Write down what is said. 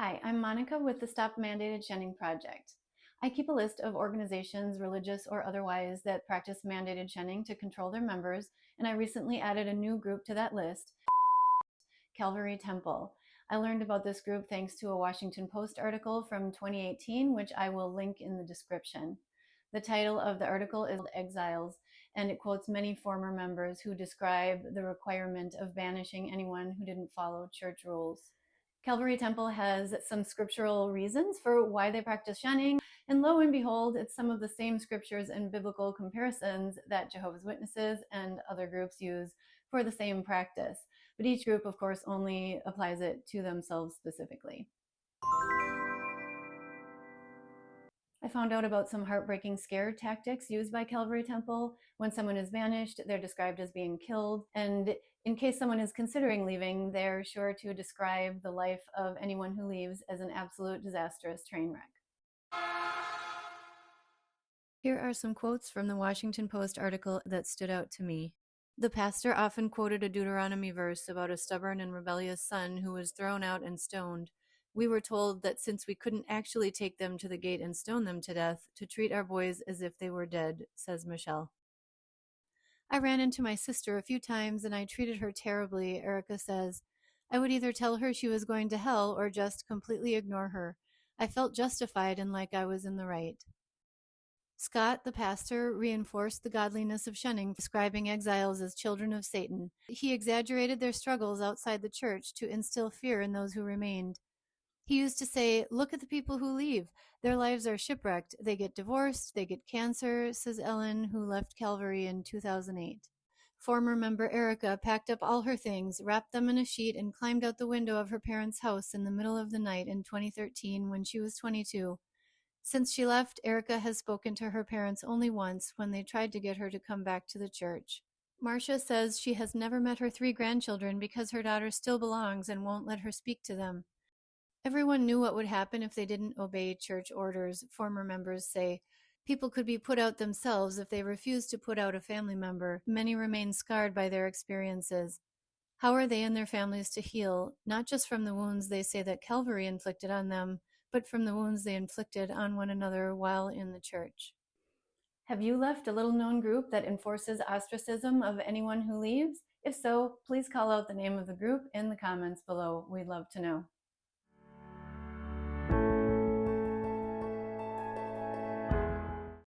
Hi, I'm Monica with the Stop Mandated Shunning Project. I keep a list of organizations, religious or otherwise, that practice mandated shunning to control their members, and I recently added a new group to that list, Calvary Temple. I learned about this group thanks to a Washington Post article from 2018, which I will link in the description. The title of the article is Exiles, and it quotes many former members who describe the requirement of banishing anyone who didn't follow church rules. Calvary Temple has some scriptural reasons for why they practice shunning, and lo and behold, it's some of the same scriptures and biblical comparisons that Jehovah's Witnesses and other groups use for the same practice. But each group, of course, only applies it to themselves specifically. I found out about some heartbreaking scare tactics used by Calvary Temple. When someone is banished, they're described as being killed. And in case someone is considering leaving, they're sure to describe the life of anyone who leaves as an absolute disastrous train wreck. Here are some quotes from the Washington Post article that stood out to me. The pastor often quoted a Deuteronomy verse about a stubborn and rebellious son who was thrown out and stoned. We were told that since we couldn't actually take them to the gate and stone them to death, to treat our boys as if they were dead, says Michelle. I ran into my sister a few times and I treated her terribly, Erica says. I would either tell her she was going to hell or just completely ignore her. I felt justified and like I was in the right. Scott, the pastor, reinforced the godliness of shunning, describing exiles as children of Satan. He exaggerated their struggles outside the church to instill fear in those who remained. He used to say, look at the people who leave. Their lives are shipwrecked. They get divorced, they get cancer, says Ellen, who left Calvary in 2008. Former member Erica packed up all her things, wrapped them in a sheet, and climbed out the window of her parents' house in the middle of the night in 2013 when she was 22. Since she left, Erica has spoken to her parents only once when they tried to get her to come back to the church. Marcia says she has never met her 3 grandchildren because her daughter still belongs and won't let her speak to them. Everyone knew what would happen if they didn't obey church orders, former members say. People could be put out themselves if they refused to put out a family member. Many remain scarred by their experiences. How are they and their families to heal, not just from the wounds they say that Calvary inflicted on them, but from the wounds they inflicted on one another while in the church? Have you left a little-known group that enforces ostracism of anyone who leaves? If so, please call out the name of the group in the comments below. We'd love to know.